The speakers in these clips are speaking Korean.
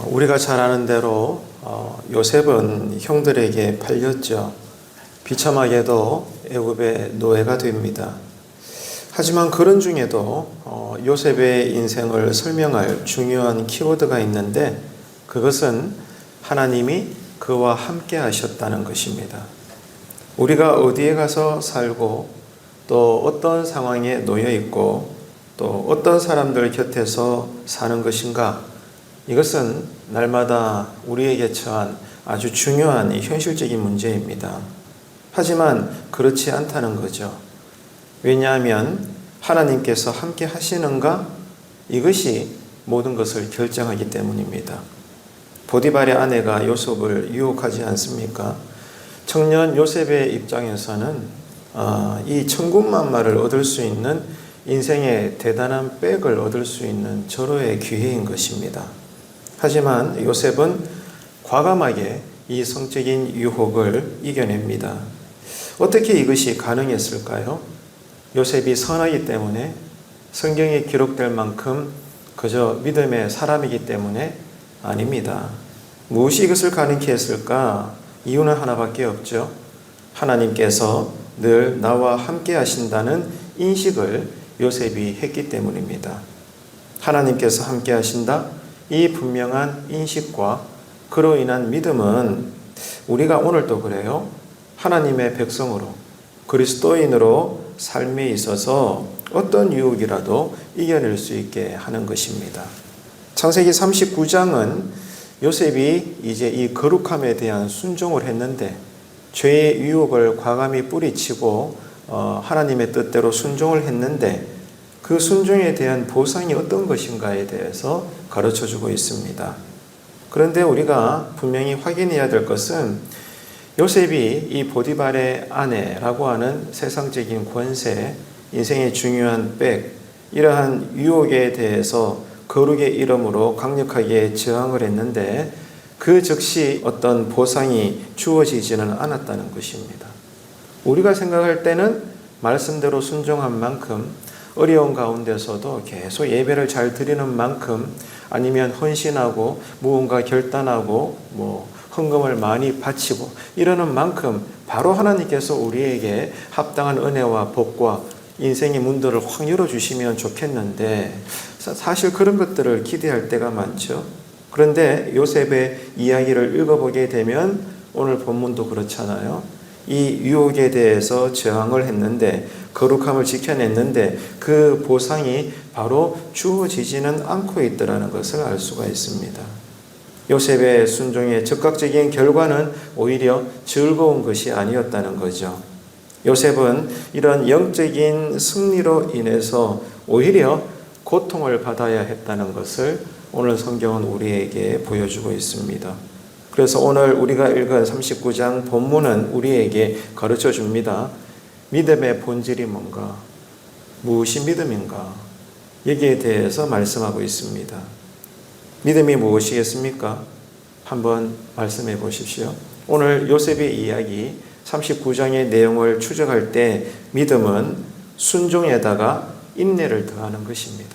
우리가 잘 아는 대로 요셉은 형들에게 팔렸죠. 비참하게도 애굽의 노예가 됩니다. 하지만 그런 중에도 요셉의 인생을 설명할 중요한 키워드가 있는데, 그것은 하나님이 그와 함께 하셨다는 것입니다. 우리가 어디에 가서 살고 또 어떤 상황에 놓여 있고 또 어떤 사람들 곁에서 사는 것인가, 이것은 날마다 우리에게 처한 아주 중요한 현실적인 문제입니다. 하지만 그렇지 않다는 거죠. 왜냐하면 하나님께서 함께 하시는가? 이것이 모든 것을 결정하기 때문입니다. 보디발의 아내가 요셉을 유혹하지 않습니까? 청년 요셉의 입장에서는 이 천군만마를 얻을 수 있는 인생의 대단한 백을 얻을 수 있는 절호의 기회인 것입니다. 하지만 요셉은 과감하게 이 성적인 유혹을 이겨냅니다. 어떻게 이것이 가능했을까요? 요셉이 선하기 때문에, 성경에 기록될 만큼 그저 믿음의 사람이기 때문에 아닙니다. 무엇이 이것을 가능케 했을까? 이유는 하나밖에 없죠. 하나님께서 늘 나와 함께 하신다는 인식을 요셉이 했기 때문입니다. 하나님께서 함께 하신다? 이 분명한 인식과 그로 인한 믿음은 우리가 오늘도 그래요. 하나님의 백성으로, 그리스도인으로 삶에 있어서 어떤 유혹이라도 이겨낼 수 있게 하는 것입니다. 창세기 39장은 요셉이 이제 이 거룩함에 대한 순종을 했는데, 죄의 유혹을 과감히 뿌리치고 하나님의 뜻대로 순종을 했는데, 그 순종에 대한 보상이 어떤 것인가에 대해서 가르쳐주고 있습니다. 그런데 우리가 분명히 확인해야 될 것은, 요셉이 이 보디발의 아내라고 하는 세상적인 권세, 인생의 중요한 백, 이러한 유혹에 대해서 거룩의 이름으로 강력하게 저항을 했는데, 그 즉시 어떤 보상이 주어지지는 않았다는 것입니다. 우리가 생각할 때는 말씀대로 순종한 만큼, 어려운 가운데서도 계속 예배를 잘 드리는 만큼, 아니면 헌신하고 무언가 결단하고 헌금을 많이 바치고 이러는 만큼 바로 하나님께서 우리에게 합당한 은혜와 복과 인생의 문들을 확 열어주시면 좋겠는데, 사실 그런 것들을 기대할 때가 많죠. 그런데 요셉의 이야기를 읽어보게 되면 오늘 본문도 그렇잖아요. 이 유혹에 대해서 저항을 했는데, 거룩함을 지켜냈는데 그 보상이 바로 주어지지는 않고 있더라는 것을 알 수가 있습니다. 요셉의 순종의 즉각적인 결과는 오히려 즐거운 것이 아니었다는 거죠. 요셉은 이런 영적인 승리로 인해서 오히려 고통을 받아야 했다는 것을 오늘 성경은 우리에게 보여주고 있습니다. 그래서 오늘 우리가 읽은 39장 본문은 우리에게 가르쳐 줍니다. 믿음의 본질이 뭔가? 무엇이 믿음인가? 여기에 대해서 말씀하고 있습니다. 믿음이 무엇이겠습니까? 한번 말씀해 보십시오. 오늘 요셉의 이야기 39장의 내용을 추적할 때 믿음은 순종에다가 인내를 더하는 것입니다.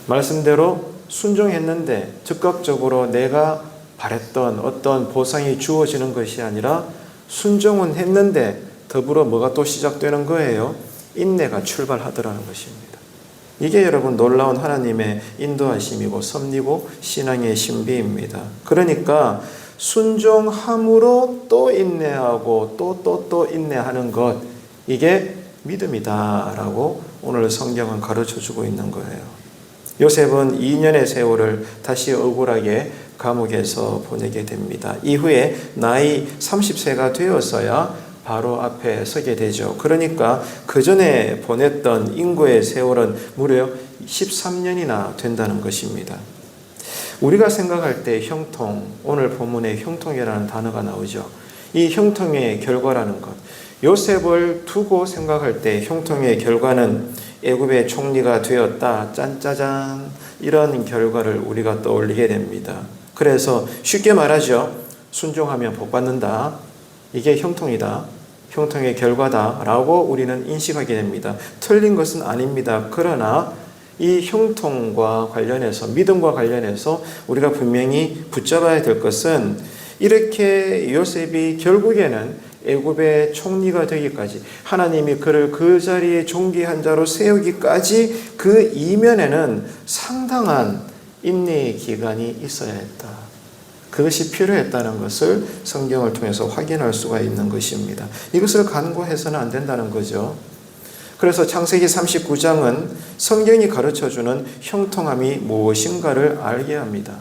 말씀대로 순종했는데 즉각적으로 내가 바랬던 어떤 보상이 주어지는 것이 아니라, 순종은 했는데 더불어 뭐가 또 시작되는 거예요? 인내가 출발하더라는 것입니다. 이게 여러분 놀라운 하나님의 인도하심이고 섭리고 신앙의 신비입니다. 그러니까 순종함으로 또 인내하고 또 인내하는 것, 이게 믿음이다라고 오늘 성경은 가르쳐주고 있는 거예요. 요셉은 2년의 세월을 다시 억울하게 감옥에서 보내게 됩니다. 이후에 나이 30세가 되었어야 바로 앞에 서게 되죠. 그러니까 그 전에 보냈던 인고의 세월은 무려 13년이나 된다는 것입니다. 우리가 생각할 때 형통, 오늘 본문에 형통이라는 단어가 나오죠. 이 형통의 결과라는 것, 요셉을 두고 생각할 때 형통의 결과는 애굽의 총리가 되었다, 짠짜잔, 이런 결과를 우리가 떠올리게 됩니다. 그래서 쉽게 말하죠. 순종하면 복 받는다. 이게 형통이다. 형통의 결과다라고 우리는 인식하게 됩니다. 틀린 것은 아닙니다. 그러나 이 형통과 관련해서, 믿음과 관련해서 우리가 분명히 붙잡아야 될 것은, 이렇게 요셉이 결국에는 애굽의 총리가 되기까지, 하나님이 그를 그 자리에 존귀한 자로 세우기까지 그 이면에는 상당한 인내의 기간이 있어야 했다. 그것이 필요했다는 것을 성경을 통해서 확인할 수가 있는 것입니다. 이것을 간과해서는 안 된다는 거죠. 그래서 창세기 39장은 성경이 가르쳐주는 형통함이 무엇인가를 알게 합니다.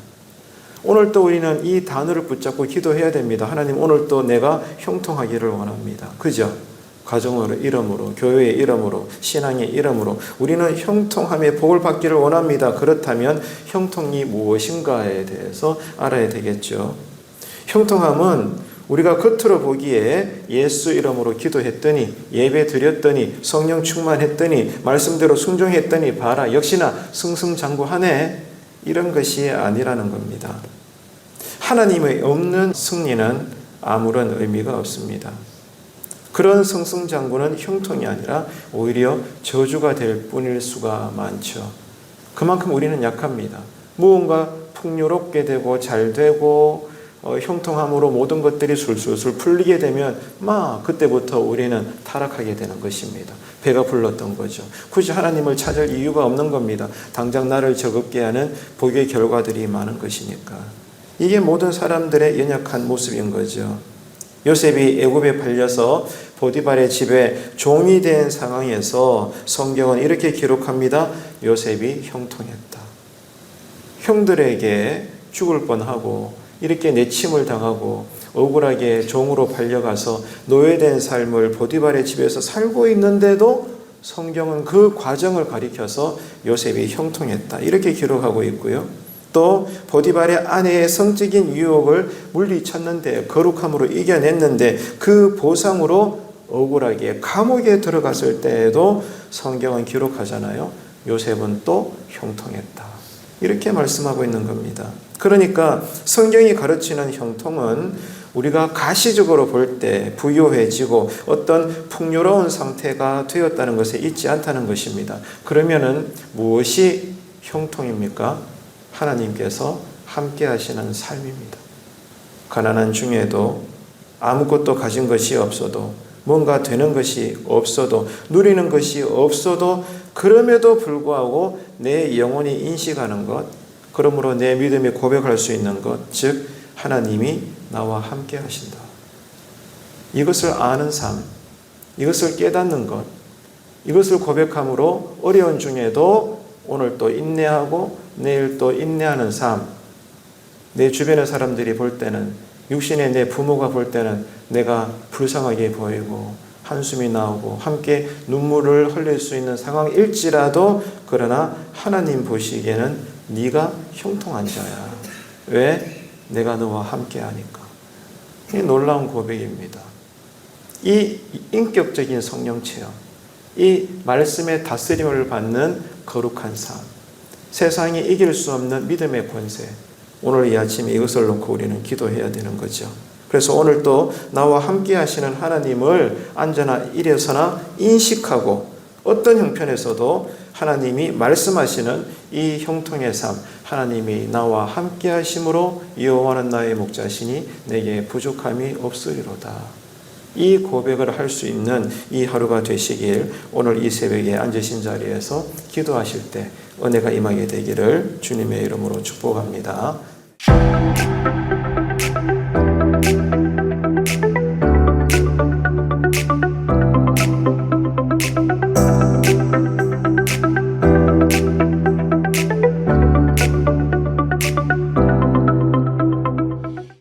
오늘 또 우리는 이 단어를 붙잡고 기도해야 됩니다. 하나님, 오늘 또 내가 형통하기를 원합니다. 그죠? 가정으로, 이름으로, 교회의 이름으로, 신앙의 이름으로 우리는 형통함의 복을 받기를 원합니다. 그렇다면 형통이 무엇인가에 대해서 알아야 되겠죠. 형통함은 우리가 겉으로 보기에 예수 이름으로 기도했더니, 예배 드렸더니, 성령 충만했더니, 말씀대로 순종했더니 봐라 역시나 승승장구하네, 이런 것이 아니라는 겁니다. 하나님의 없는 승리는 아무런 의미가 없습니다. 그런 승승장구는 형통이 아니라 오히려 저주가 될 뿐일 수가 많죠. 그만큼 우리는 약합니다. 무언가 풍요롭게 되고 잘 되고 형통함으로 모든 것들이 술술술 풀리게 되면 그때부터 우리는 타락하게 되는 것입니다. 배가 불렀던 거죠. 굳이 하나님을 찾을 이유가 없는 겁니다. 당장 나를 적응게 하는 복의 결과들이 많은 것이니까. 이게 모든 사람들의 연약한 모습인 거죠. 요셉이 애굽에 팔려서 보디발의 집에 종이 된 상황에서 성경은 이렇게 기록합니다. 요셉이 형통했다. 형들에게 죽을 뻔하고 이렇게 내침을 당하고 억울하게 종으로 팔려가서 노예된 삶을 보디발의 집에서 살고 있는데도 성경은 그 과정을 가리켜서 요셉이 형통했다, 이렇게 기록하고 있고요. 또 보디발의 아내의 성적인 유혹을 물리쳤는데, 거룩함으로 이겨냈는데 그 보상으로 억울하게 감옥에 들어갔을 때에도 성경은 기록하잖아요. 요셉은 또 형통했다, 이렇게 말씀하고 있는 겁니다. 그러니까 성경이 가르치는 형통은 우리가 가시적으로 볼 때 부유해지고 어떤 풍요로운 상태가 되었다는 것에 있지 않다는 것입니다. 그러면은 무엇이 형통입니까? 하나님께서 함께 하시는 삶입니다. 가난한 중에도, 아무것도 가진 것이 없어도, 뭔가 되는 것이 없어도, 누리는 것이 없어도, 그럼에도 불구하고 내 영혼이 인식하는 것, 그러므로 내 믿음이 고백할 수 있는 것, 즉 하나님이 나와 함께 하신다. 이것을 아는 삶, 이것을 깨닫는 것, 이것을 고백함으로 어려운 중에도 오늘 또 인내하고 내일 또 인내하는 삶, 내 주변의 사람들이 볼 때는, 육신의 내 부모가 볼 때는 내가 불쌍하게 보이고 한숨이 나오고 함께 눈물을 흘릴 수 있는 상황일지라도, 그러나 하나님 보시기에는 네가 형통한 자야. 왜? 내가 너와 함께 하니까. 이 놀라운 고백입니다. 이 인격적인 성령 체험, 이 말씀의 다스림을 받는 거룩한 삶, 세상이 이길 수 없는 믿음의 권세, 오늘 이 아침에 이것을 놓고 우리는 기도해야 되는 거죠. 그래서 오늘 또 나와 함께 하시는 하나님을 앉아나 일어서나 인식하고, 어떤 형편에서도 하나님이 말씀하시는 이 형통의 삶, 하나님이 나와 함께 하심으로 여호와는 나의 목자시니 내게 부족함이 없으리로다, 이 고백을 할 수 있는 이 하루가 되시길, 오늘 이 새벽에 앉으신 자리에서 기도하실 때 은혜가 임하게 되기를 주님의 이름으로 축복합니다.